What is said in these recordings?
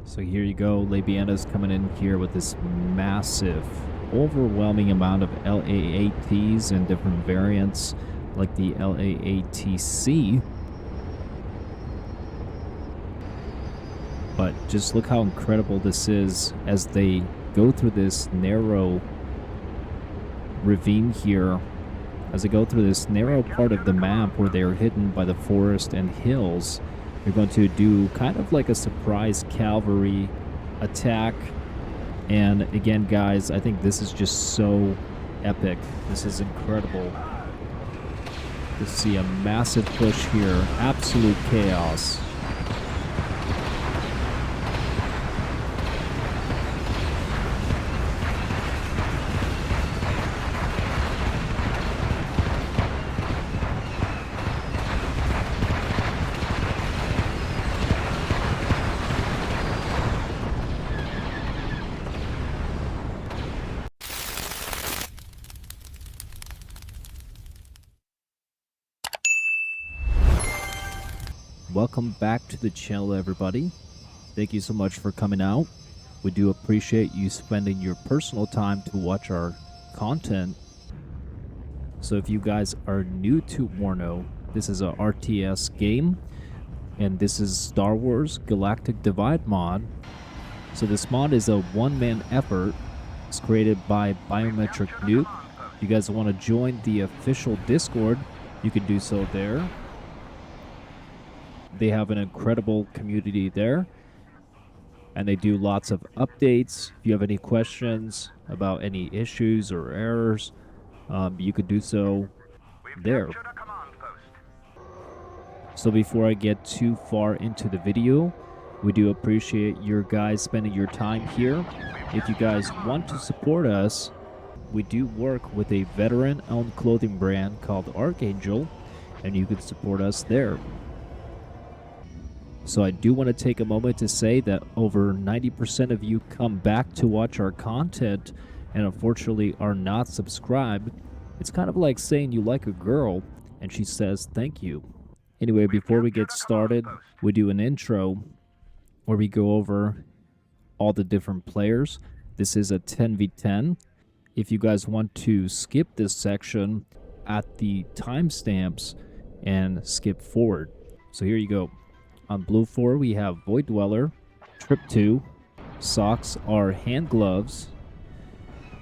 So here you go, Lebiana's coming in here with this massive, overwhelming amount of LAATs and different variants, like the LAATC. But just look how incredible this is as they go through this narrow ravine here, as they go through this narrow part of the map where they are hidden by the forest and hills. They're going to do kind of like a surprise cavalry attack. And again, guys, I think this is just so epic. This is incredible to see a massive push here. Absolute chaos. Welcome back to the channel, everybody. Thank you so much for coming out. We do appreciate you spending your personal time to watch our content. So if you guys are new to Warno, this is a RTS game, and this is Star Wars Galactic Divide mod. So this mod is a one-man effort. It's created by Biometric Nuke. If you guys want to join the official Discord, you can do so there. They have an incredible community there, and they do lots of updates. If you have any questions about any issues or errors, you could do so there. So before I get too far into the video, we do appreciate your guys spending your time here. If you guys want to support us, we do work with a veteran-owned clothing brand called Archangel, and you can support us there. So I do want to take a moment to say that over 90% of you come back to watch our content and unfortunately are not subscribed. It's kind of like saying you like a girl and she says thank you. Anyway, before we get started, we do an intro where we go over all the different players. This is a 10v10. If you guys want to skip this section at the timestamps and skip forward. So here you go. On Blu4, we have Void Dweller, Trip 2, Socks are hand gloves.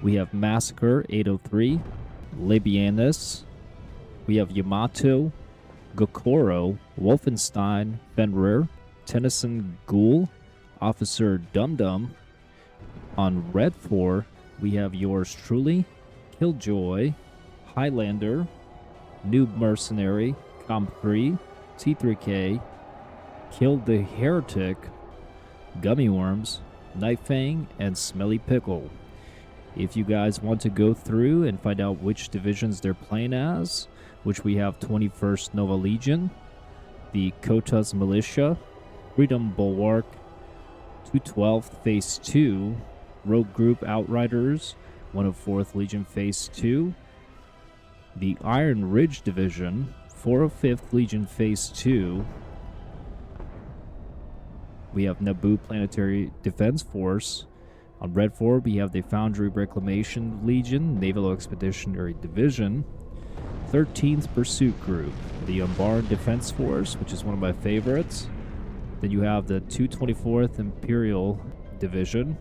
We have Massacre 803, Lebianus. We have Yamato, Gokoro, Wolfenstein, Fenrir, Tennyson Ghoul, Officer Dum Dum. On Red4, we have yours truly, Killjoy, Highlander, Noob Mercenary, Comp3, T3K, Kill the Heretic, Gummy Worms, Nightfang, and Smelly Pickle. If you guys want to go through and find out which divisions they're playing as, which we have 21st Nova Legion, the Kotas Militia, Freedom Bulwark, 212th Phase 2, Rogue Group Outriders, 104th Legion Phase 2, the Iron Ridge Division, 405th Legion Phase 2, we have Naboo Planetary Defense Force. On Red 4, we have the Foundry Reclamation Legion, Naval Expeditionary Division, 13th Pursuit Group, the Umbaran Defense Force, which is one of my favorites. Then you have the 224th Imperial Division,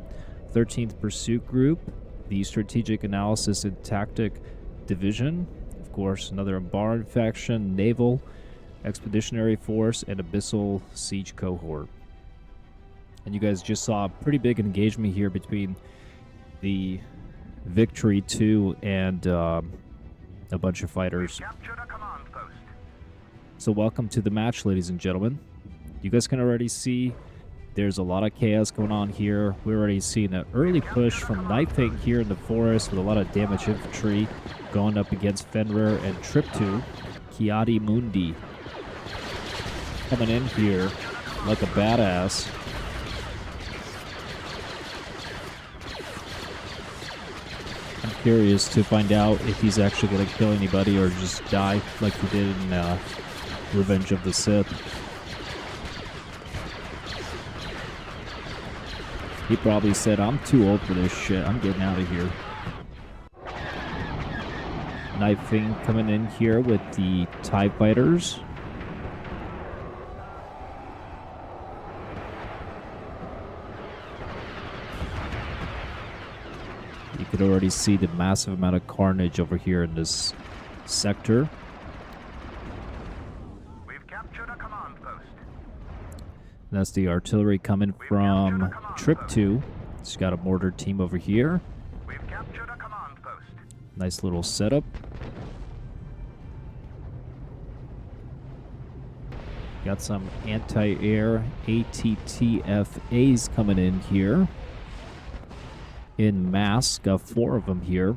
13th Pursuit Group, the Strategic Analysis and Tactic Division, of course, another Umbaran faction, Naval Expeditionary Force, and Abyssal Siege Cohort. And you guys just saw a pretty big engagement here between the Victory 2 and a bunch of fighters. So welcome to the match, ladies and gentlemen. You guys can already see there's a lot of chaos going on here. We're already seeing an early push from Nightfang here in the forest with a lot of damage infantry going up against Fenrir and Trip 2. Adi Mundi coming in here like a badass. I'm curious to find out if he's actually going to kill anybody or just die like he did in Revenge of the Sith. He probably said, I'm too old for this shit. I'm getting out of here. Knifing coming in here with the TIE fighters. You could already see the massive amount of carnage over here in this sector. We've captured a command post. That's the artillery coming from Trip 2. It's got a mortar team over here. We've captured a command post. Nice little setup. Got some anti-air ATTFAs coming in here. In mass, got 4 of them here.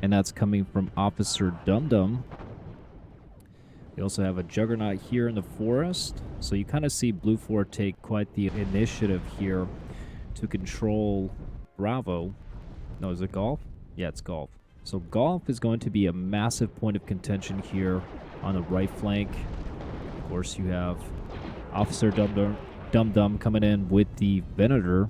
And that's coming from Officer Dum Dum. We also have a Juggernaut here in the forest. So you kind of see Blu4 take quite the initiative here to control Bravo. No, is it Golf? Yeah, it's Golf. So Golf is going to be a massive point of contention here on the right flank. Of course, you have Officer Dum Dum coming in with the Venator.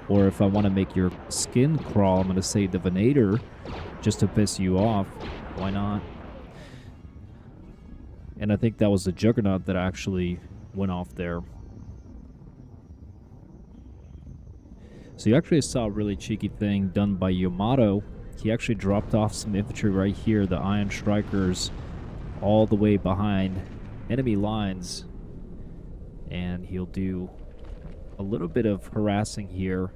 Or if I want to make your skin crawl, I'm going to say the Venator, just to piss you off. Why not? And I think that was the Juggernaut that actually went off there. So you actually saw a really cheeky thing done by Yamato. He actually dropped off some infantry right here, the Iron Strikers, all the way behind enemy lines. And he'll do a little bit of harassing here.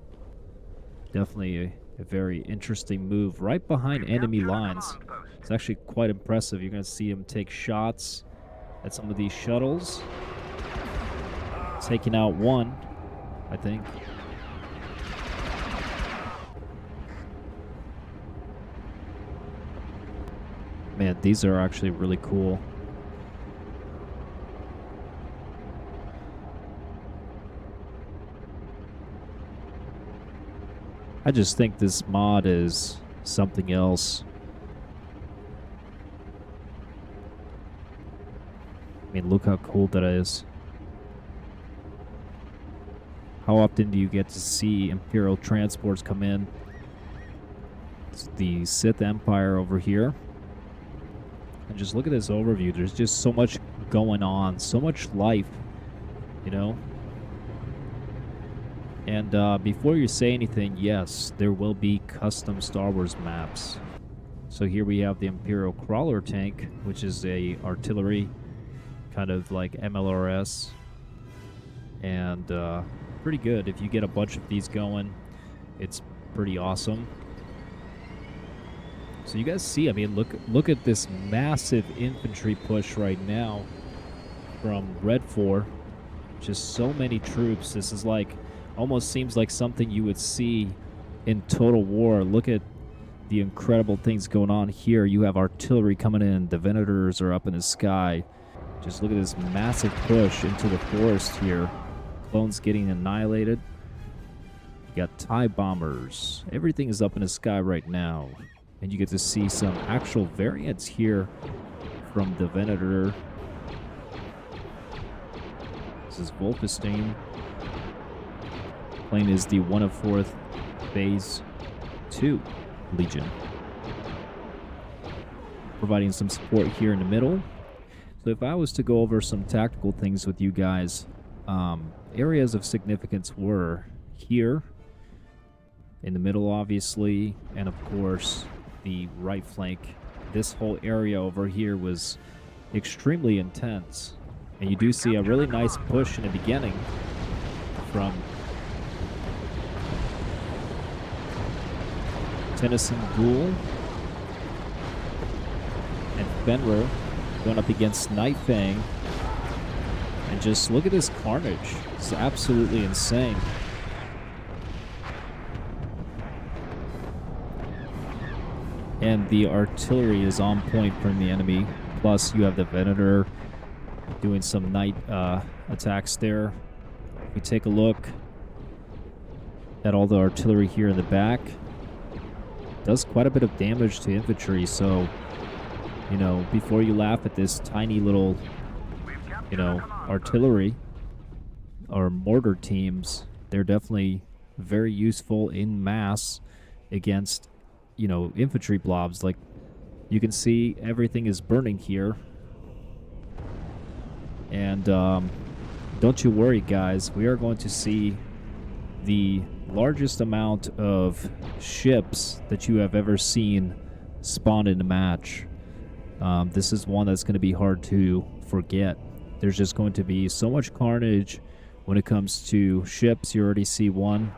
Definitely a very interesting move right behind enemy lines. It's actually quite impressive. You're going to see him take shots at some of these shuttles. Taking out one, I think. Man, these are actually really cool. I just think this mod is something else. I mean, look how cool that is. How often do you get to see Imperial transports come in? It's the Sith Empire over here. And just look at this overview. There's just so much going on, so much life, you know? And before you say anything, yes, there will be custom Star Wars maps. So here we have the Imperial Crawler tank, which is a artillery, kind of like MLRS. And pretty good. If you get a bunch of these going, it's pretty awesome. So you guys see, I mean, look at this massive infantry push right now from Red 4. Just so many troops. This is like, almost seems like something you would see in Total War. Look at the incredible things going on here. You have artillery coming in. The Venators are up in the sky. Just look at this massive push into the forest here. Clones getting annihilated. You got TIE bombers. Everything is up in the sky right now. And you get to see some actual variants here from the Venator. This is Wolfenstein. Plane is the 1/4 Phase 2 Legion. Providing some support here in the middle. So if I was to go over some tactical things with you guys, areas of significance were here, in the middle obviously, and of course the right flank. This whole area over here was extremely intense. And you do see a really nice push in the beginning from Tennyson Ghoul and Fenrir going up against Night Fang. And just look at this carnage. It's absolutely insane. And the artillery is on point from the enemy. Plus you have the Venator doing some night attacks there. If we take a look at all the artillery here in the back, does quite a bit of damage to infantry. So, you know, before you laugh at this tiny little you know, artillery or mortar teams, they're definitely very useful in mass against, you know, infantry blobs. Like, you can see everything is burning here. And don't you worry, guys. We are going to see the largest amount of ships that you have ever seen spawn in a match. This is one that's going to be hard to forget. There's just going to be so much carnage when it comes to ships. You already see one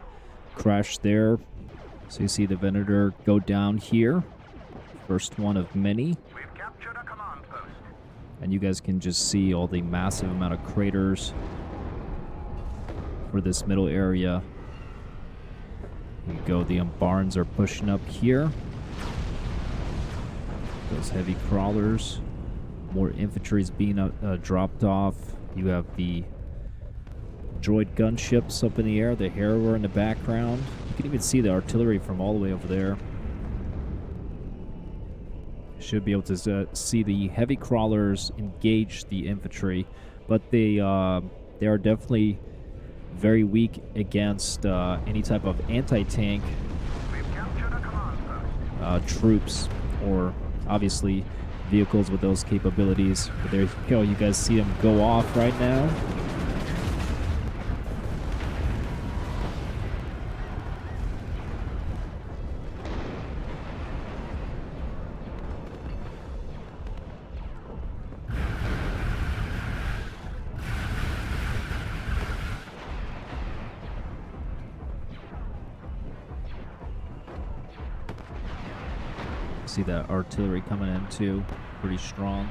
crash there. So you see the Venator go down here. First one of many. We've captured a command post. And you guys can just see all the massive amount of craters for this middle area. Here you go. The Umbarans are pushing up here. Those heavy crawlers. More infantry is being dropped off. You have the droid gunships up in the air. The Harrower in the background. You can even see the artillery from all the way over there. Should be able to see the heavy crawlers engage the infantry, but they are definitely very weak against any type of anti-tank troops, or obviously vehicles with those capabilities. But there you go. You guys see them go off right now. See that artillery coming in too, pretty strong.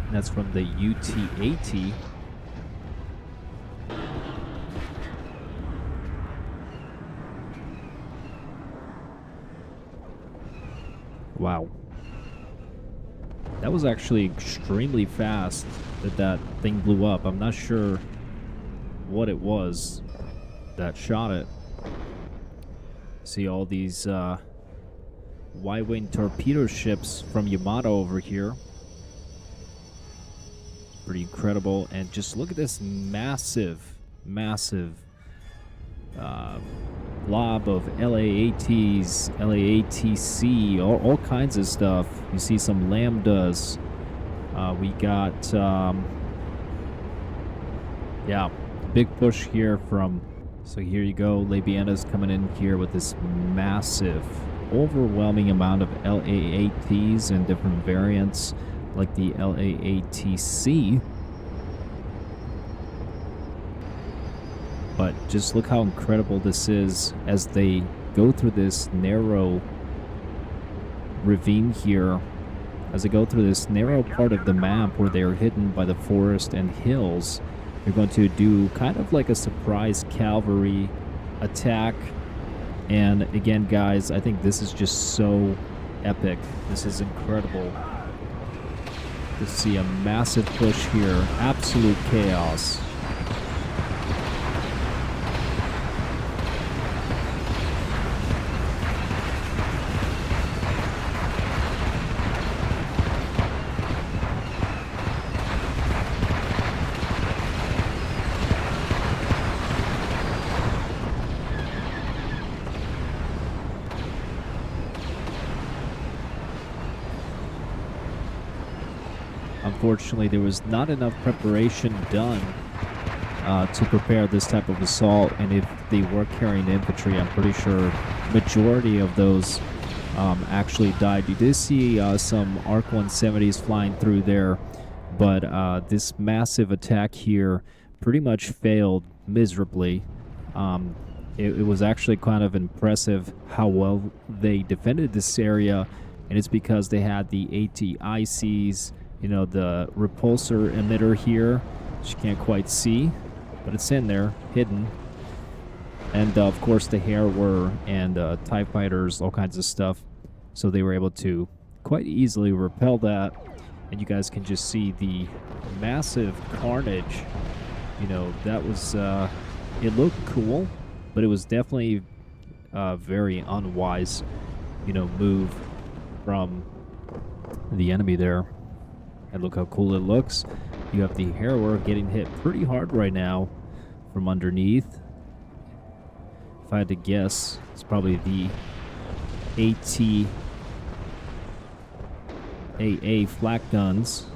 And that's from the UT-80. Wow. That was actually extremely fast that thing blew up. I'm not sure what it was that shot it. See all these Y-wing torpedo ships from Yamato over here. Pretty incredible. And just look at this massive blob of LAATs, LAATC, all kinds of stuff. You see some lambdas. We got, yeah, big push here from... So here you go, Labiana's coming in here with this massive, overwhelming amount of LAATs and different variants, like the LAATC. But just look how incredible this is as they go through this narrow ravine here, as they go through this narrow part of the map where they are hidden by the forest and hills. You're going to do kind of like a surprise cavalry attack. And again, guys, I think this is just so epic. This is incredible to see a massive push here. Absolute chaos. Unfortunately, there was not enough preparation done to prepare this type of assault, and if they were carrying infantry, I'm pretty sure majority of those actually died. You did see some ARC 170s flying through there, but this massive attack here pretty much failed miserably. It was actually kind of impressive how well they defended this area, and it's because they had the ATICs, you know, the repulsor emitter here, which you can't quite see, but it's in there, hidden. And of course the Harrower and TIE fighters, all kinds of stuff. So they were able to quite easily repel that. And you guys can just see the massive carnage. You know, that was, it looked cool, but it was definitely a very unwise, you know, move from the enemy there. And look how cool it looks. You have the Harrower getting hit pretty hard right now from underneath. If I had to guess, it's probably the AA flak guns.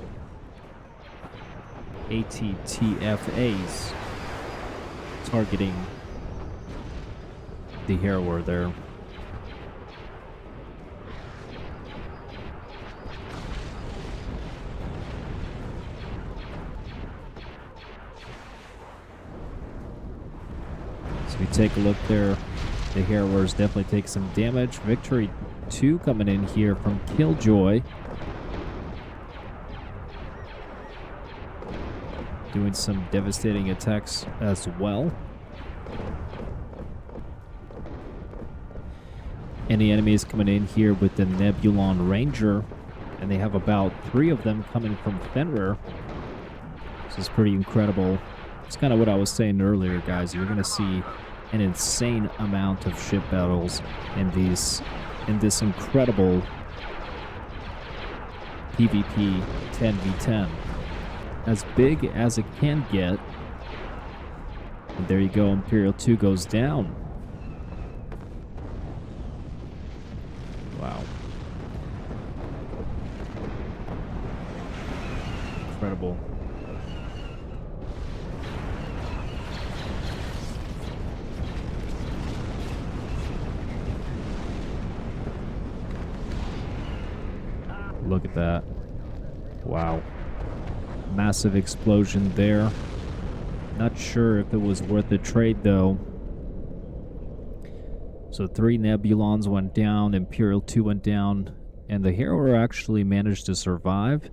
ATTFAs targeting the Harrower there. So we take a look there. The Harrowers definitely take some damage. Victory 2 coming in here from Killjoy. Doing some devastating attacks as well. And the enemy is coming in here with the Nebulon Ranger. And they have about 3 of them coming from Fenrir. This is pretty incredible. It's kind of what I was saying earlier, guys. You're going to see an insane amount of ship battles in this incredible PvP 10v10. As big as it can get. And there you go, Imperial 2 goes down. Wow. Incredible. Look at that. Wow. Massive explosion there. Not sure if it was worth the trade though. So 3 Nebulons went down, Imperial 2 went down, and the Harrower actually managed to survive.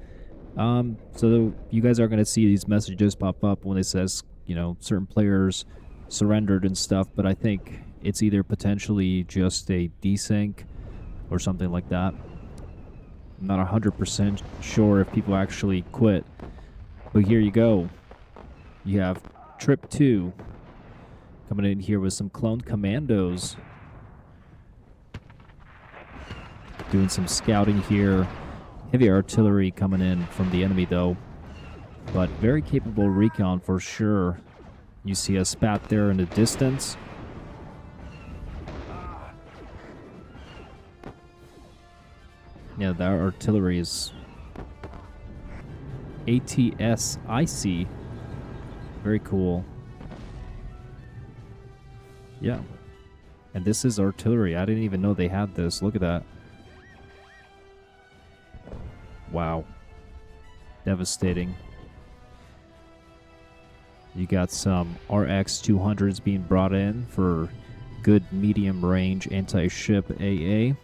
So you guys are going to see these messages pop up when it says, you know, certain players surrendered and stuff, but I think it's either potentially just a desync or something like that. I'm not 100% sure if people actually quit. But here you go. You have Trip 2 coming in here with some clone commandos. Doing some scouting here. Heavy artillery coming in from the enemy though. But very capable recon for sure. You see a spat there in the distance. Yeah, that artillery is ATSIC. Very cool. Yeah. And this is artillery. I didn't even know they had this. Look at that. Wow. Devastating. You got some RX-200s being brought in for good medium range anti-ship AA.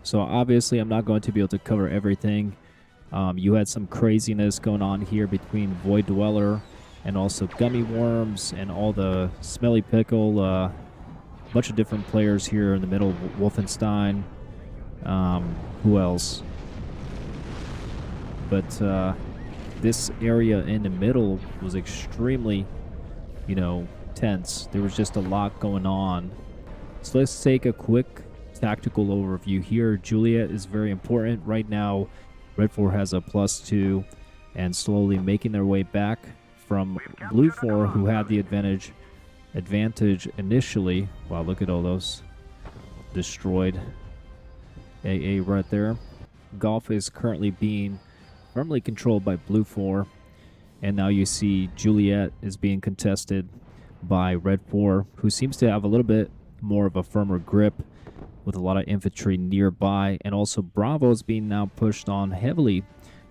So obviously I'm not going to be able to cover everything. You had some craziness going on here between Void Dweller and also Gummy Worms and all the Smelly Pickle. Bunch of different players here in the middle. Wolfenstein. Who else? But this area in the middle was extremely, you know, tense. There was just a lot going on. So let's take a quick tactical overview here. Juliet is very important right now. Red4 has a +2 and slowly making their way back from Blu4, who had the advantage initially. Wow, look at all those destroyed AA right there. Golf is currently being firmly controlled by Blu4, and now you see Juliet is being contested by Red4, who seems to have a little bit more of a firmer grip with a lot of infantry nearby, and also Bravo is being now pushed on heavily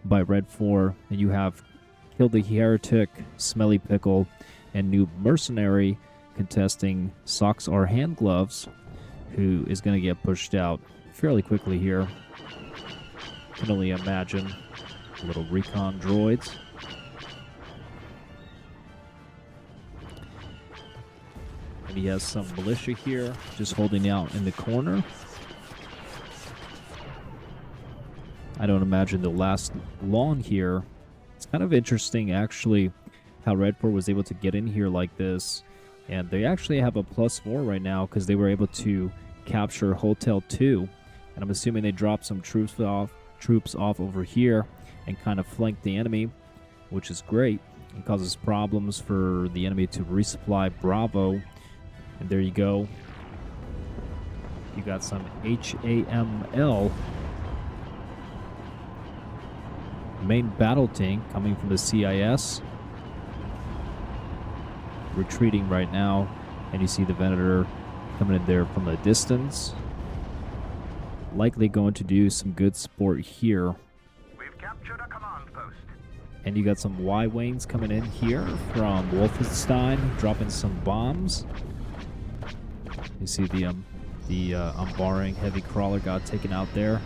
by Red4, and you have Kill the Heretic, Smelly Pickle, and Noob Mercenary contesting Socks or Hand Gloves, who is going to get pushed out fairly quickly here. Can only imagine. Little recon droids. And he has some militia here, just holding out in the corner. I don't imagine they'll last long here. It's kind of interesting, actually, how Red4 was able to get in here like this. And they actually have a +4 right now because they were able to capture Hotel 2. And I'm assuming they dropped some troops off over here and kind of flank the enemy, which is great. It causes problems for the enemy to resupply Bravo. And there you go. You got some HAML main battle tank coming from the CIS. Retreating right now. And you see the Venator coming in there from the distance. Likely going to do some good sport here. We've captured a command post. And you got some Y-Wings coming in here from Wolfenstein, dropping some bombs. You see the Umbaran heavy crawler got taken out there.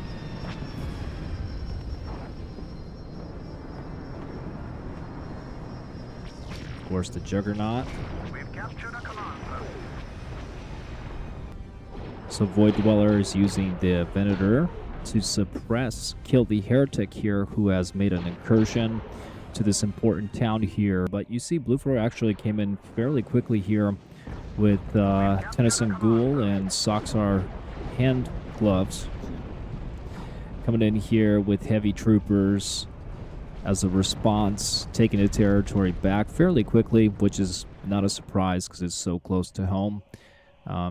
Of course, the Juggernaut. We've captured a command post. So Void Dweller is using the Venator to kill the heretic here who has made an incursion to this important town here. But you see Blu4 actually came in fairly quickly here with Tennyson Ghoul and Soxar hand gloves. Coming in here with heavy troopers as a response, taking the territory back fairly quickly, which is not a surprise because it's so close to home.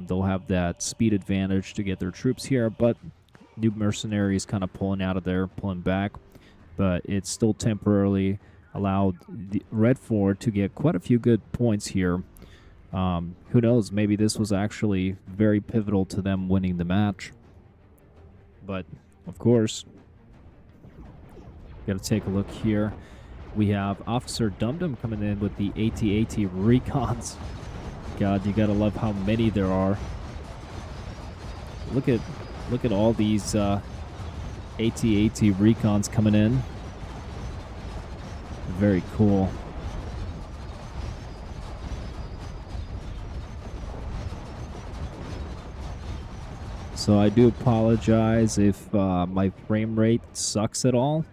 They'll have that speed advantage to get their troops here, but new mercenaries kind of pulling out of there, pulling back. But it's still temporarily allowed the Red 4 to get quite a few good points here. Who knows, maybe this was actually very pivotal to them winning the match. But, of course, got to take a look here. We have Officer Dum-Dum coming in with the AT-AT Recons. God, you gotta love how many there are. Look at all these AT-AT Recons coming in. Very cool. So I do apologize if my frame rate sucks at all.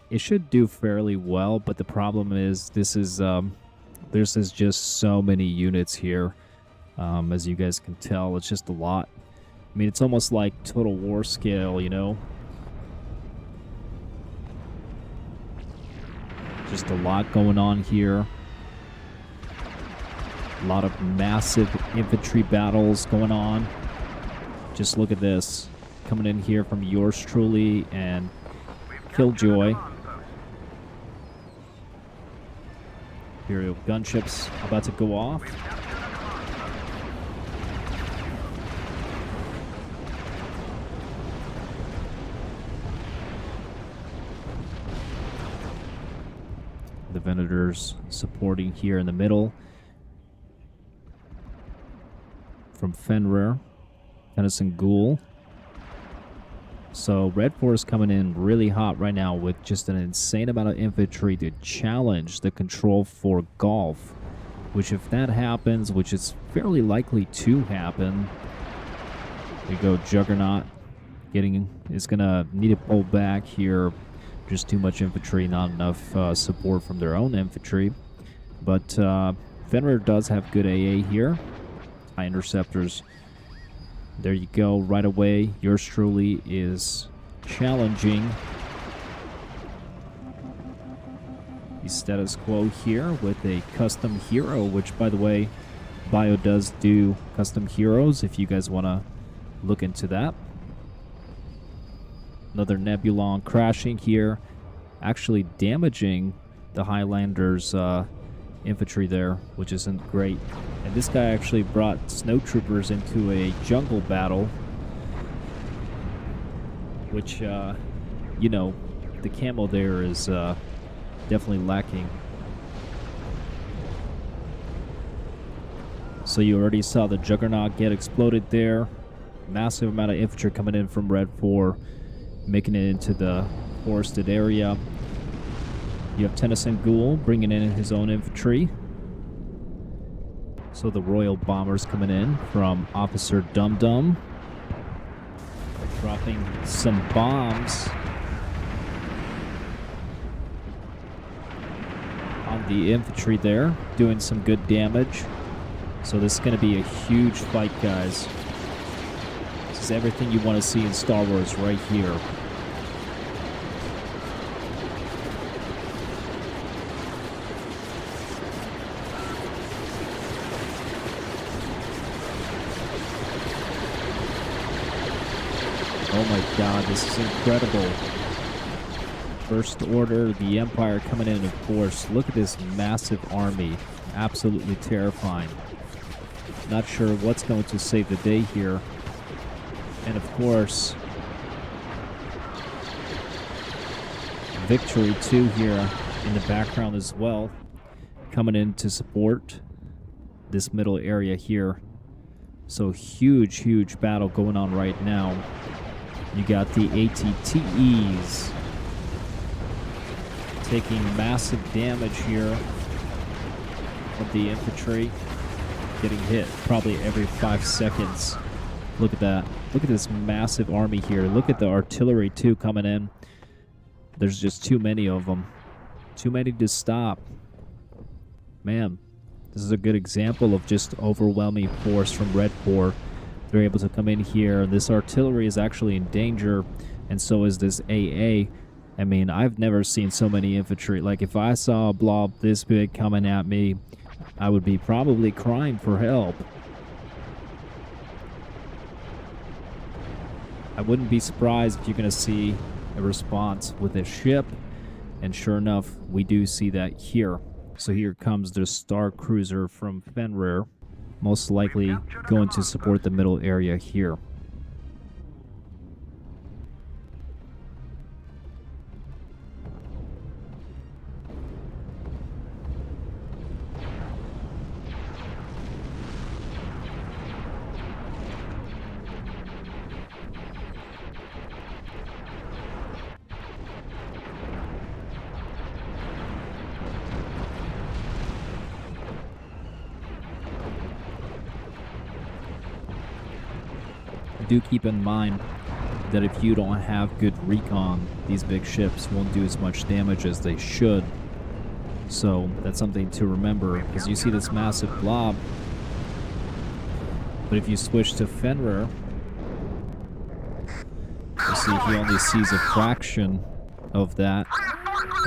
It should do fairly well, but the problem is this is just so many units here. As you guys can tell, it's just a lot. I mean, it's almost like Total War scale, you know? Just a lot going on here. A lot of massive infantry battles going on. Just look at this. Coming in here from yours truly and Killjoy. Imperial gunships about to go off. The Venators supporting here in the middle. From Fenrir, Tennyson Ghoul. So Red 4 is coming in really hot right now with just an insane amount of infantry to challenge the control for Golf. Which if that happens, which is fairly likely to happen, we go Juggernaut is gonna need to pull back here. Just too much infantry, not enough support from their own infantry. But Fenrir does have good AA here. High interceptors. There you go, right away. Yours truly is challenging the status quo here with a custom hero, which, by the way, Bio does do custom heroes if you guys want to look into that. Another Nebulon crashing here, actually damaging the Highlanders' infantry there, which isn't great. And this guy actually brought snowtroopers into a jungle battle, which, you know, the camo there is definitely lacking. So you already saw the Juggernaut get exploded there. Massive amount of infantry coming in from Red 4, making it into the forested area. You have Tennyson Ghoul bringing in his own infantry. So the Royal Bombers coming in from Officer Dum-Dum. Dropping some bombs on the infantry there, doing some good damage. So this is going to be a huge fight, guys. This is everything you want to see in Star Wars right here. Oh my god, this is incredible. First Order, the Empire coming in force. Look at this massive army. Absolutely terrifying. Not sure what's going to save the day here. And of course, Victory 2 here in the background as well, coming in to support this middle area here. So huge battle going on right now. You got the ATTEs taking massive damage here from the infantry, getting hit probably every 5 seconds. Look at that. Look at this massive army here. Look at the artillery too coming in. There's just too many of them. Too many to stop. Man, this is a good example of just overwhelming force from Red 4. They're able to come in here. This artillery is actually in danger, and so is this AA. I mean, I've never seen so many infantry. Like, if I saw a blob this big coming at me, I would be probably crying for help. I wouldn't be surprised if you're going to see a response with a ship, and sure enough, we do see that here. So here comes the Star Cruiser from Fenrir, most likely going to support the middle area here. Do keep in mind that if you don't have good recon, these big ships won't do as much damage as they should. So that's something to remember, because you see this massive blob, but if you switch to Fenrir, you see he only sees a fraction of that,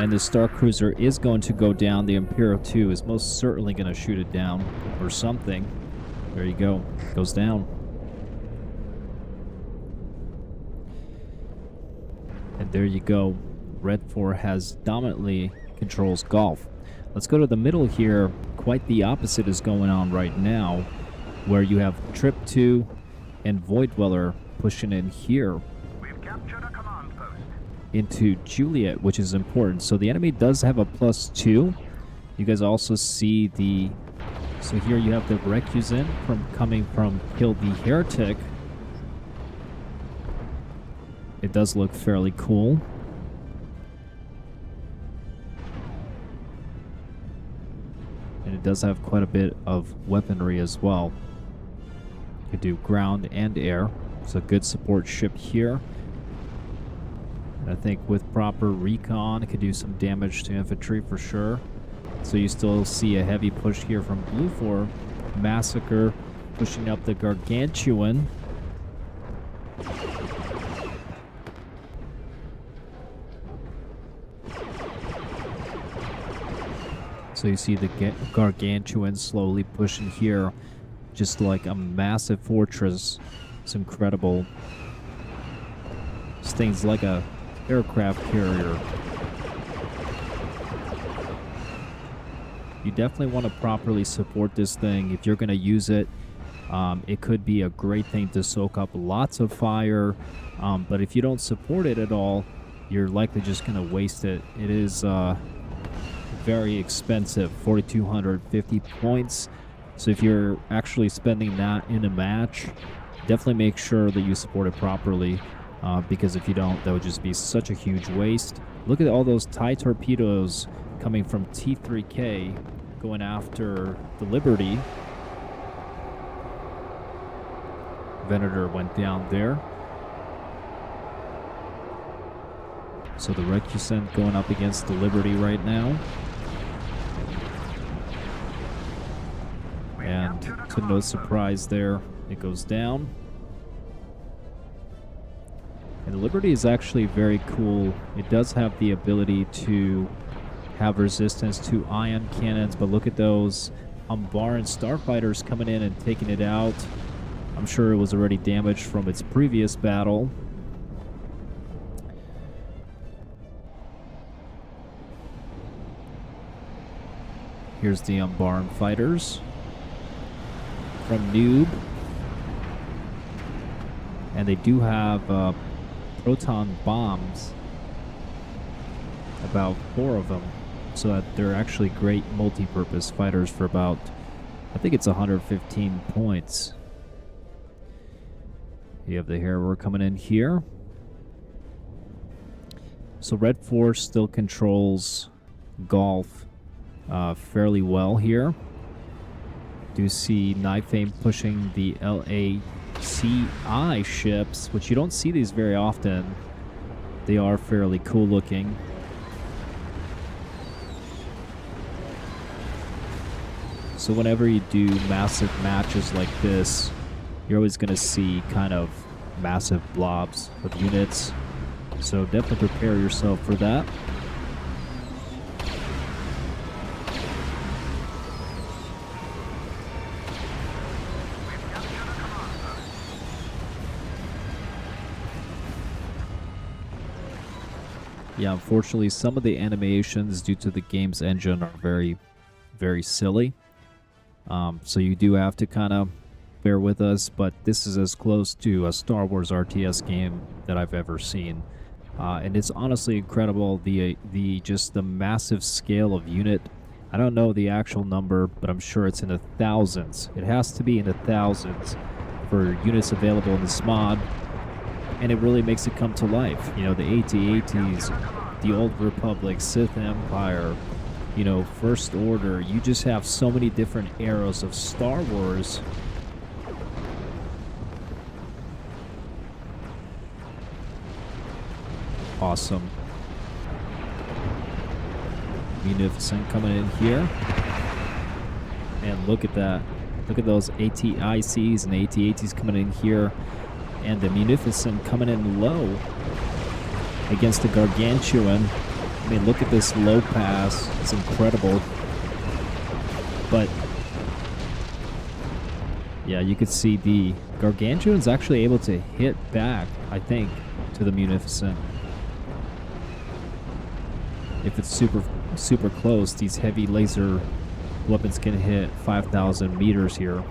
and the Star Cruiser is going to go down. The Imperial 2 is most certainly going to shoot it down or something. There you go, goes down. And there you go. Red 4 has dominantly controls Golf. Let's go to the middle here. Quite the opposite is going on right now, where you have Trip 2 and Void Dweller pushing in here We've captured a command post. into Juliet, which is important. So the enemy does have a +2. You guys also see the... So here you have the Recon coming from Kill the Heretic. It does look fairly cool. And it does have quite a bit of weaponry as well. You could do ground and air. It's a good support ship here. And I think with proper recon, it could do some damage to infantry for sure. So you still see a heavy push here from Blu4. Massacre pushing up the Gargantuan. So you see the Gargantuan slowly pushing here, just like a massive fortress. It's incredible. This thing's like a aircraft carrier. You definitely want to properly support this thing if you're going to use it. It could be a great thing to soak up lots of fire, but if you don't support it at all, you're likely just going to waste it. It is very expensive, 4,250 points. So if you're actually spending that in a match, definitely make sure that you support it properly, because if you don't, that would just be such a huge waste. Look at all those TIE torpedoes coming from T3K going after the Liberty. Venator went down there. So the Recon going up against the Liberty right now. And to no surprise there, it goes down. And the Liberty is actually very cool. It does have the ability to have resistance to ion cannons, but look at those Umbaran starfighters coming in and taking it out. I'm sure it was already damaged from its previous battle. Here's the Umbaran fighters from Noob. And they do have proton bombs, about 4 of them, so that they're actually great multi-purpose fighters for about, I think it's 115 points. You have the Harrower coming in here. So Red 4 still controls golf fairly well here. Do see Knife Aim pushing the LACI ships, which you don't see these very often. They are fairly cool looking. So whenever you do massive matches like this, you're always going to see kind of massive blobs of units. So definitely prepare yourself for that. Yeah, unfortunately, some of the animations due to the game's engine are very, very silly. So you do have to kind of bear with us, but this is as close to a Star Wars RTS game that I've ever seen. And it's honestly incredible, the massive scale of unit. I don't know the actual number, but I'm sure it's in the thousands. It has to be in the thousands for units available in this mod. And it really makes it come to life. You know, the AT-ATs, the Old Republic, Sith Empire, you know, First Order. You just have so many different eras of Star Wars. Awesome. Munificent coming in here. And look at that. Look at those AT-ICs and AT-ATs coming in here. And the Munificent coming in low against the Gargantuan. I mean, look at this low pass. It's incredible. But, yeah, you could see the Gargantuan's actually able to hit back, I think, to the Munificent. If it's super close, these heavy laser weapons can hit 5,000 meters here.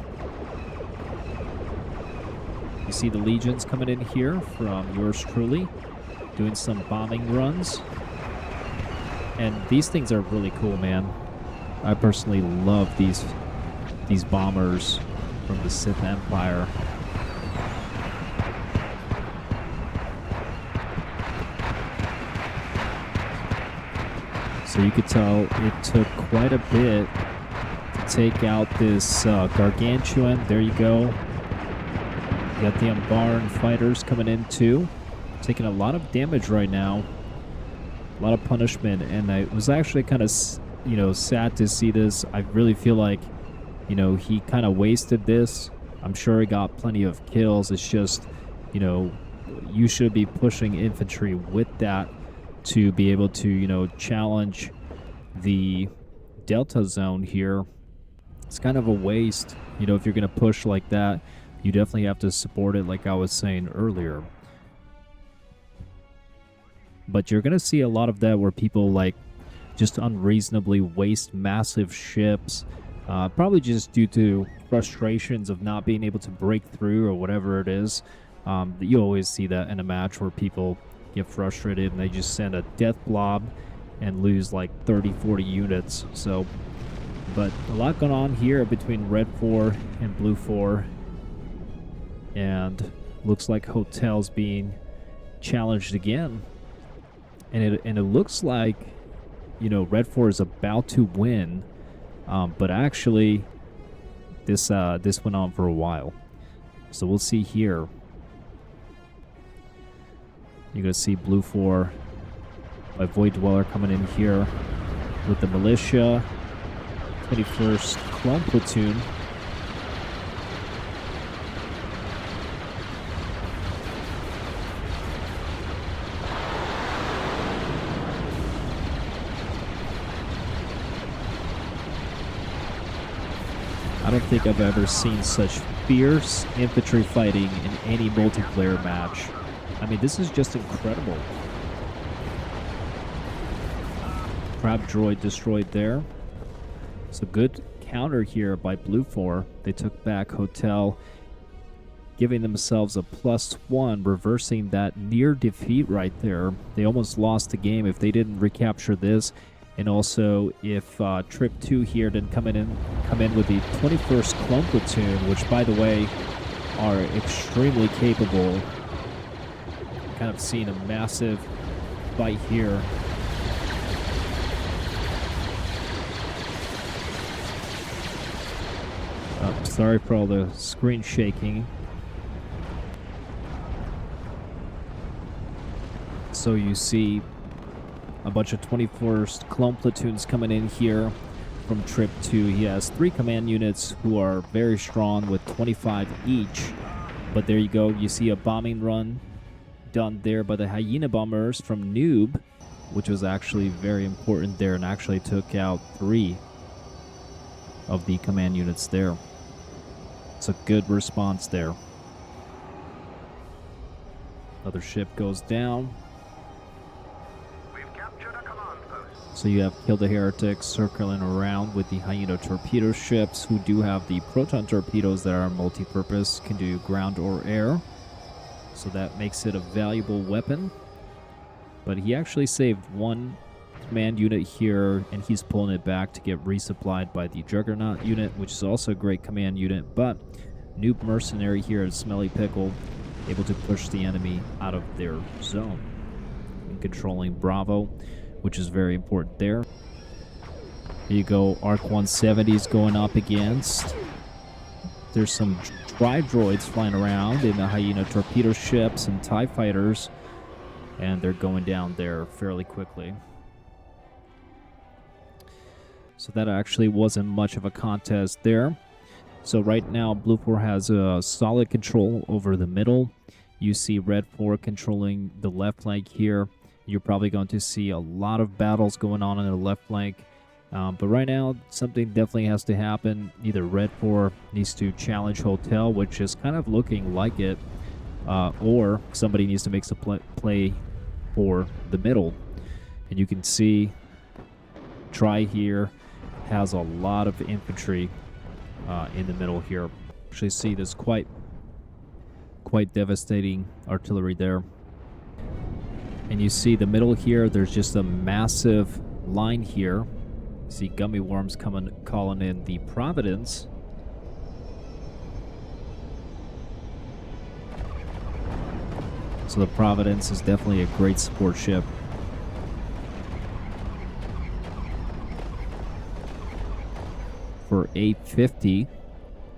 You see the Legions coming in here from yours truly, doing some bombing runs. And these things are really cool, man. I personally love these bombers from the Sith Empire. So you could tell it took quite a bit to take out this Gargantuan. There you go. You got the Umbaran fighters coming in too. Taking a lot of damage right now. A lot of punishment. And it was actually kind of, you know, sad to see this. I really feel like, you know, he kind of wasted this. I'm sure he got plenty of kills. It's just, you know, you should be pushing infantry with that to be able to, you know, challenge the Delta Zone here. It's kind of a waste, you know, if you're going to push like that. You definitely have to support it, like I was saying earlier. But you're going to see a lot of that where people, like, just unreasonably waste massive ships, probably just due to frustrations of not being able to break through or whatever it is. You always see that in a match where people get frustrated and they just send a death blob and lose like 30-40 units. So, but a lot going on here between Red 4 and Blue 4. And looks like Hotel's being challenged again. And it looks like, you know, Red 4 is about to win. But actually, this went on for a while. So we'll see here. You're going to see Blue 4 by Void Dweller coming in here with the Militia, 21st Clone Platoon. don't think I've ever seen such fierce infantry fighting in any multiplayer match. I mean, this is just incredible. Crab droid destroyed there. So good counter here by Blu4. They took back Hotel, giving themselves a +1, reversing that near defeat right there. They almost lost the game if they didn't recapture this. And also, if Trip 2 here didn't come in with the 21st Clone Platoon, which, by the way, are extremely capable. Kind of seeing a massive fight here. Sorry for all the screen shaking. So you see a bunch of 21st Clone Platoons coming in here from Trip 2. He has 3 command units who are very strong with 25 each. But there you go. You see a bombing run done there by the Hyena Bombers from Noob, which was actually very important there and actually took out 3 of the command units there. It's a good response there. Another ship goes down. So you have Kill the Heretics circling around with the Hyena torpedo ships, who do have the proton torpedoes that are multi-purpose, can do ground or air. So that makes it a valuable weapon. But he actually saved 1 command unit here, and he's pulling it back to get resupplied by the Juggernaut unit, which is also a great command unit. But Noob Mercenary here at Smelly Pickle, able to push the enemy out of their zone and controlling Bravo, which is very important there. Here you go, Arc 170s going up against. There's some tri-droids flying around in the Hyena torpedo ships and TIE fighters, and they're going down there fairly quickly. So that actually wasn't much of a contest there. So right now, Blu4 has a solid control over the middle. You see Red4 controlling the left flank here. You're probably going to see a lot of battles going on in the left flank. But right now, something definitely has to happen. Either Red4 needs to challenge Hotel, which is kind of looking like it, or somebody needs to make a play for the middle. And you can see Tri here has a lot of infantry in the middle here. Actually see this quite devastating artillery there. And you see the middle here, there's just a massive line here. You see Gummy Worms calling in the Providence. So the Providence is definitely a great support ship. For 850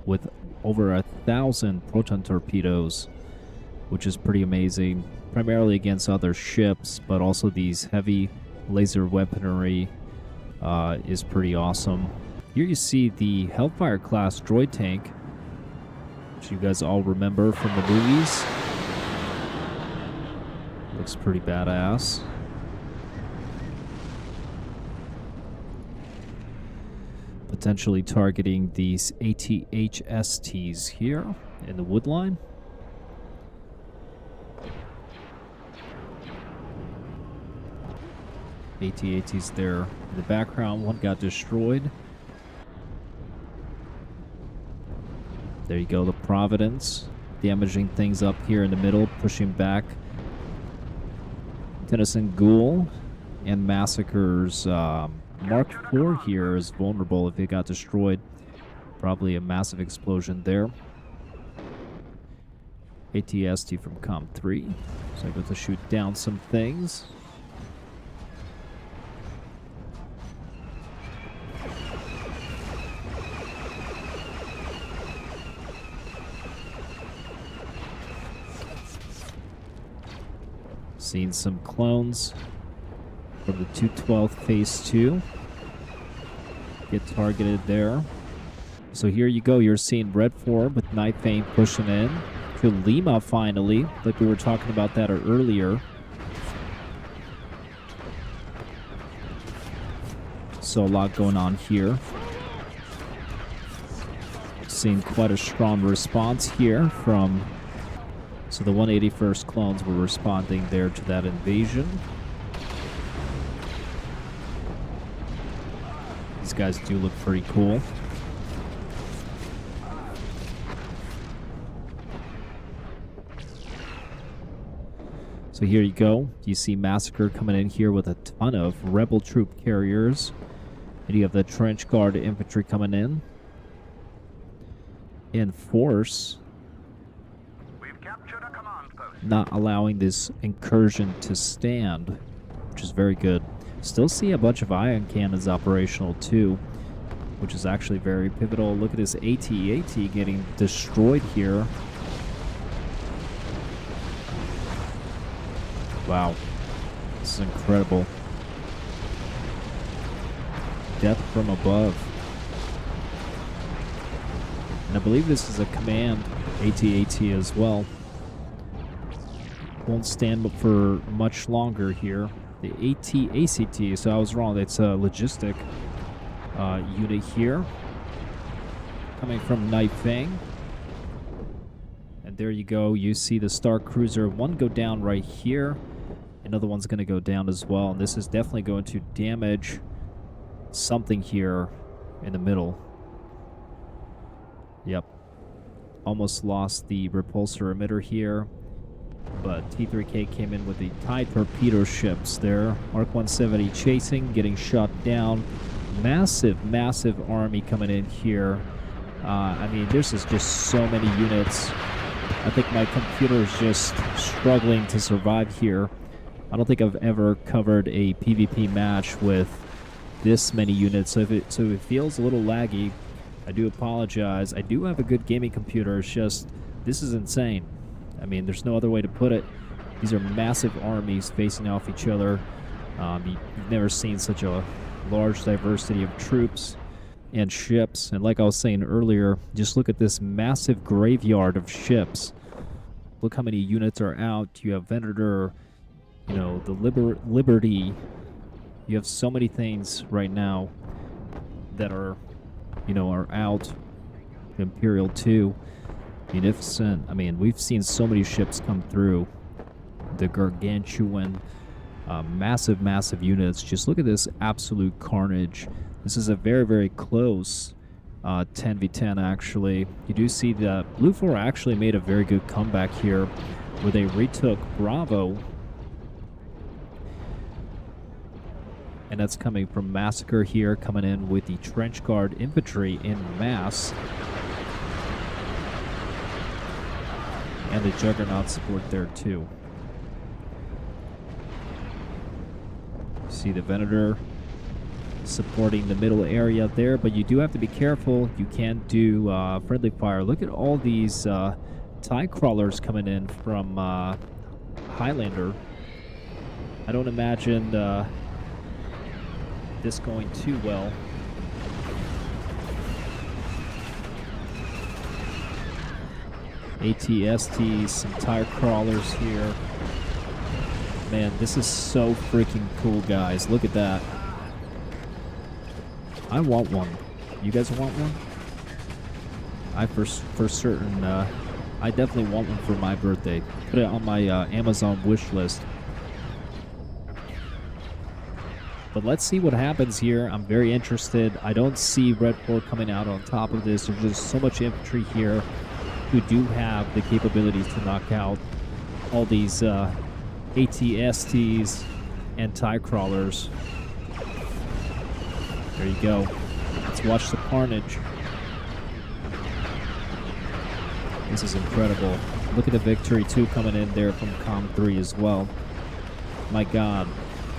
with over 1,000 proton torpedoes, which is pretty amazing, primarily against other ships, but also these heavy laser weaponry is pretty awesome. Here you see the Hellfire class droid tank, which you guys all remember from the movies. Looks pretty badass. Potentially targeting these ATHSTs here in the wood line. AT-ATs there in the background. One got destroyed. There you go, the Providence damaging things up here in the middle, pushing back Tennyson Ghoul, and Massacre's Mark IV here is vulnerable if it got destroyed. Probably a massive explosion there. ATST from Com 3. So able to shoot down some things. Seen some clones from the 212th Phase 2 get targeted there. So here you go, you're seeing Red4 with Night Fang pushing in to Lima finally, like we were talking about that earlier. So a lot going on here. Seeing quite a strong response here from... So the 181st clones were responding there to that invasion. These guys do look pretty cool. So here you go. You see Massacre coming in here with a ton of rebel troop carriers. And you have the trench guard infantry coming in. And Force We've captured a command post. not allowing this incursion to stand, which is very good. Still see a bunch of ion cannons operational too, which is actually very pivotal. Look at this AT-AT getting destroyed here. Wow, this is incredible. Death from above. And I believe this is a command AT-AT as well. Won't stand up for much longer here. The AT-ACT, so I was wrong. It's a logistic unit here. Coming from Night Fang. And there you go. You see the Star Cruiser. One go down right here. Another one's going to go down as well. And this is definitely going to damage something here in the middle. Yep. Almost lost the repulsor emitter here. But T3K came in with the TIE torpedo ships there. Mark 170 chasing, getting shot down. Massive, massive army coming in here. I mean, this is just so many units. I think my computer is just struggling to survive here. I don't think I've ever covered a PvP match with this many units, so if it feels a little laggy, I do apologize. I do have a good gaming computer. It's just, this is insane. I mean, there's no other way to put it. These are massive armies facing off each other. You've never seen such a large diversity of troops and ships. And like I was saying earlier, just look at this massive graveyard of ships. Look how many units are out. You have Venator, you know, the Liberty. You have so many things right now that are, you know, are out. Imperial 2. Munificent. I mean, we've seen so many ships come through. The Gargantuan, massive, massive units. Just look at this absolute carnage. This is a very, very close 10v10, actually. You do see that Blu4 actually made a very good comeback here, where they retook Bravo. And that's coming from Massacre here, coming in with the Trench Guard infantry in mass. And the Juggernaut support there too. See the Venator supporting the middle area there, but you do have to be careful. You can't do friendly fire. Look at all these TIE crawlers coming in from Highlander. I don't imagine this going too well. ATSTs, some TIE crawlers here. Man, this is so freaking cool, guys. Look at that. I want one. You guys want one? I for certain, I definitely want one for my birthday. Put it on my Amazon wish list. But let's see what happens here. I'm very interested. I don't see Red4 coming out on top of this. There's just so much infantry here who do have the capabilities to knock out all these ATSTs and TIE crawlers. There you go. Let's watch the carnage. This is incredible. Look at the Victory 2 coming in there from Com 3 as well. My God,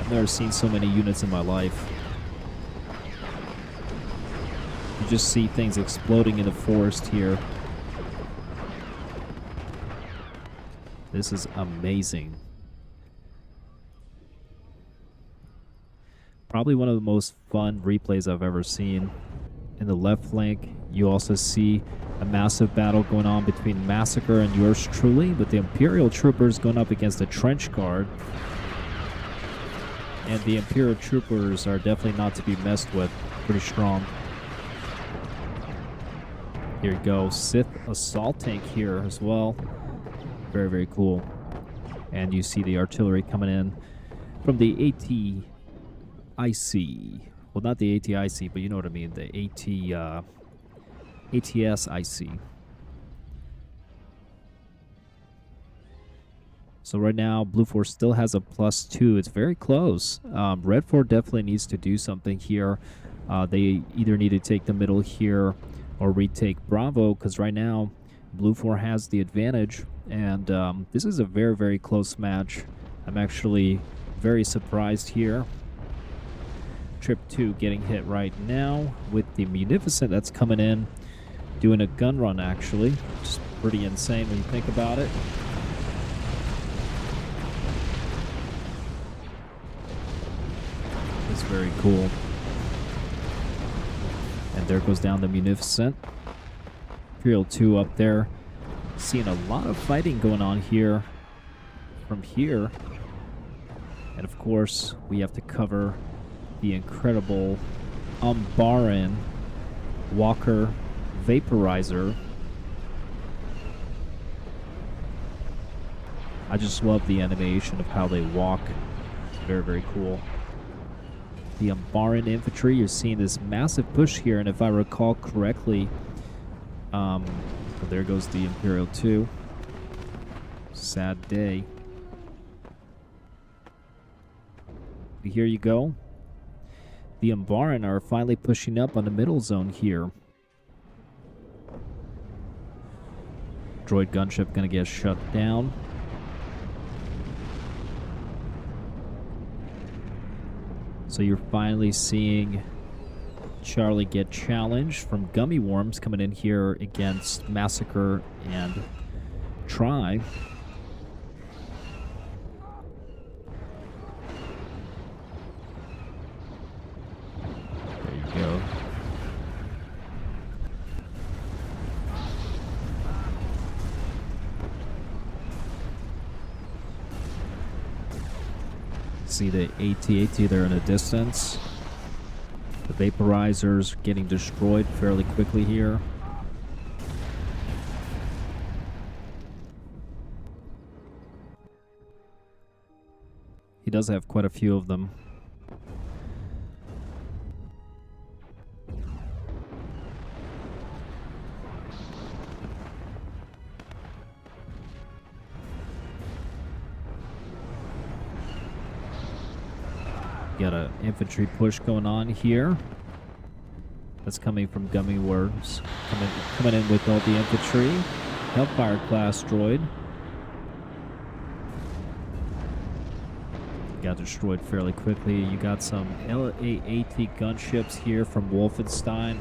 I've never seen so many units in my life. You just see things exploding in the forest here. This is amazing. Probably one of the most fun replays I've ever seen. In the left flank, you also see a massive battle going on between Massacre and yours truly, with the Imperial troopers going up against the Trench Guard. And the Imperial troopers are definitely not to be messed with. Pretty strong. Here you go, Sith assault tank here as well. Very, very cool. And you see the artillery coming in from the ATIC. Well, not the ATIC, but you know what I mean, the ATSIC. So right now, Blu4 still has a +2. It's very close. Red4 definitely needs to do something here. They either need to take the middle here or retake Bravo, because right now, Blu4 has the advantage. And this is a very, very close match. I'm actually very surprised here. Trip 2 getting hit right now with the Munificent that's coming in, doing a gun run actually. Just pretty insane when you think about it. It's very cool. And there goes down the Munificent. Imperial 2 up there. Seeing a lot of fighting going on here from here. And of course, we have to cover the incredible Umbaran Walker vaporizer. I just love the animation of how they walk. It's very, very cool. The Umbaran infantry, you're seeing this massive push here, and if I recall correctly, there goes the Imperial 2. Sad day. But here you go. The Umbaran are finally pushing up on the middle zone here. Droid gunship gonna get shut down. So you're finally seeing Charlie get challenged from Gummy Worms coming in here against Massacre and Try. There you go. See the AT-AT there in the distance. The vaporizers getting destroyed fairly quickly here. He does have quite a few of them. Got an infantry push going on here. That's coming from Gummy Worms. Coming in with all the infantry. Hellfire class droid. Got destroyed fairly quickly. You got some LAAT gunships here from Wolfenstein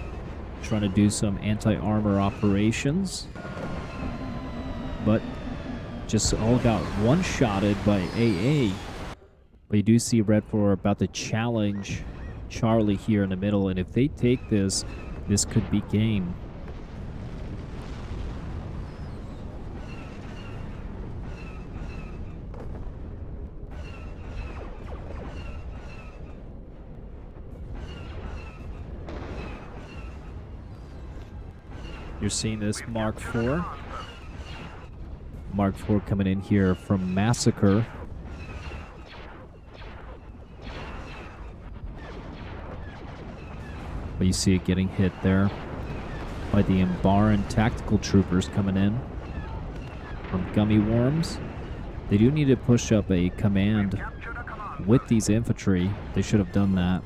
trying to do some anti-armor operations. But just all got one-shotted by AA. But you do see Red4 about to challenge Charlie here in the middle, and if they take this, this could be game. You're seeing this Mark IV. Mark IV coming in here from Massacre. But you see it getting hit there by the Umbaran tactical troopers coming in from Gummy Worms. They do need to push up a command with these infantry. They should have done that.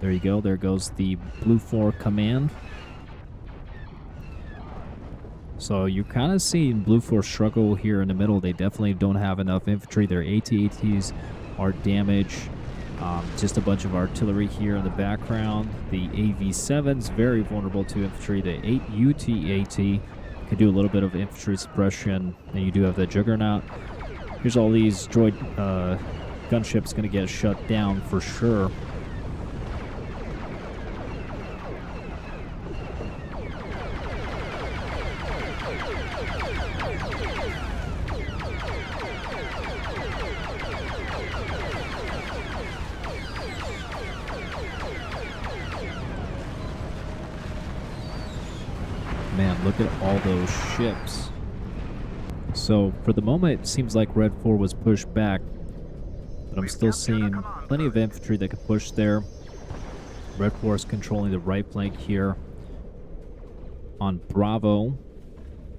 There you go. There goes the Blu4 command. So you're kind of seeing Blu4 struggle here in the middle. They definitely don't have enough infantry. Their AT-ATs are damaged. Just a bunch of artillery here in the background. The AV-7's very vulnerable to infantry. The 8UT-AT can do a little bit of infantry suppression. And you do have the Juggernaut. Here's all these droid gunships going to get shut down for sure. look at all those ships. So for the moment, it seems like Red 4 was pushed back, but I'm still seeing plenty of infantry that could push there. Red 4 is controlling the right flank here on Bravo.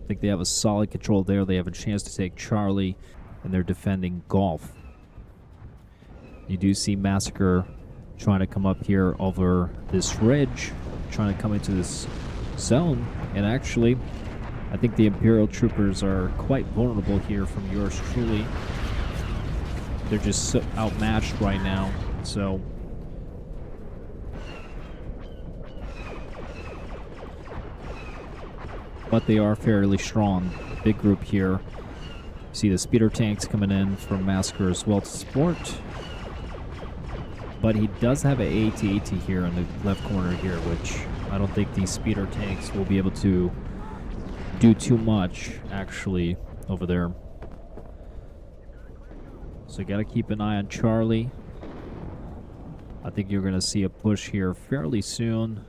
I think they have a solid control there. They have a chance to take Charlie, and they're defending Golf. You do see Massacre trying to come up here over this ridge, trying to come into this zone, and actually, I think the Imperial troopers are quite vulnerable here from yours truly. They're just so outmatched right now, so... but they are fairly strong. Big group here. See the speeder tanks coming in from Massacre as well to support. But he does have an AT-AT here in the left corner here, which I don't think these speeder tanks will be able to do too much, actually, over there. So you got to keep an eye on Charlie. I think you're going to see a push here fairly soon.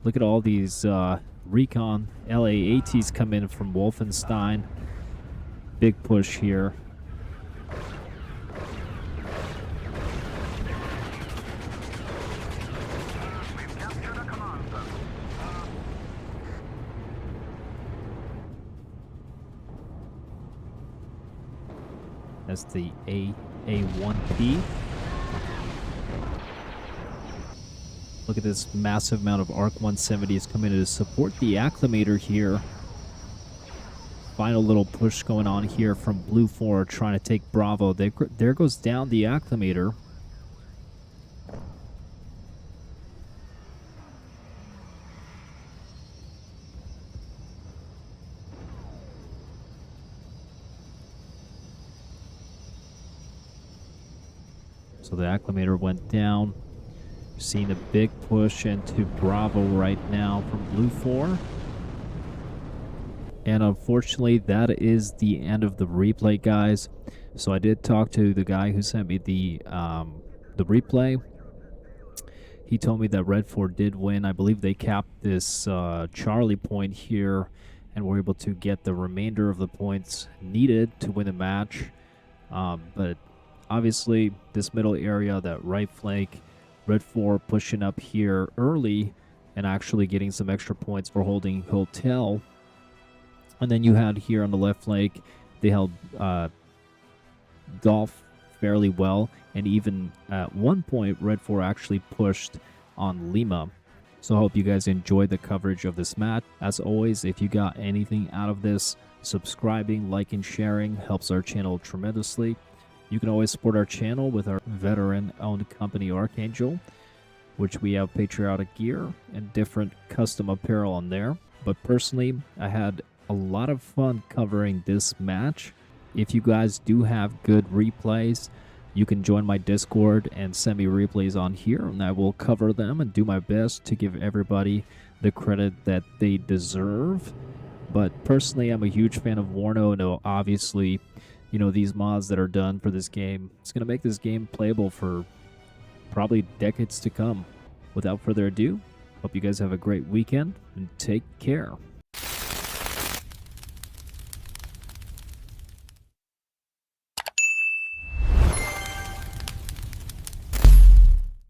Look at all these Recon LAATs come in from Wolfenstein. Big push here. That's the A1P. Look at this massive amount of ARC 170s coming in to support the Acclimator here. Final little push going on here from Blu4 trying to take Bravo. There goes down the Acclimator. So the Acclimator went down. Seeing a big push into Bravo right now from Blu4. And unfortunately, that is the end of the replay, guys. So I did talk to the guy who sent me the replay. He told me that Red 4 did win. I believe they capped this Charlie point here and were able to get the remainder of the points needed to win the match. But obviously, this middle area, that right flank, Red 4 pushing up here early and actually getting some extra points for holding Hotel. And then you had here on the left flank, they held Golf fairly well. And even at one point, Red 4 actually pushed on Lima. So I hope you guys enjoyed the coverage of this match. As always, if you got anything out of this, subscribing, liking, sharing helps our channel tremendously. You can always support our channel with our veteran-owned company, Archangel, which we have patriotic gear and different custom apparel on there. But personally, I had a lot of fun covering this match. If you guys do have good replays, you can join my Discord and send me replays on here, and I will cover them and do my best to give everybody the credit that they deserve. But personally, I'm a huge fan of Warno, and obviously, you know, these mods that are done for this game, it's going to make this game playable for probably decades to come. Without further ado, hope you guys have a great weekend and take care.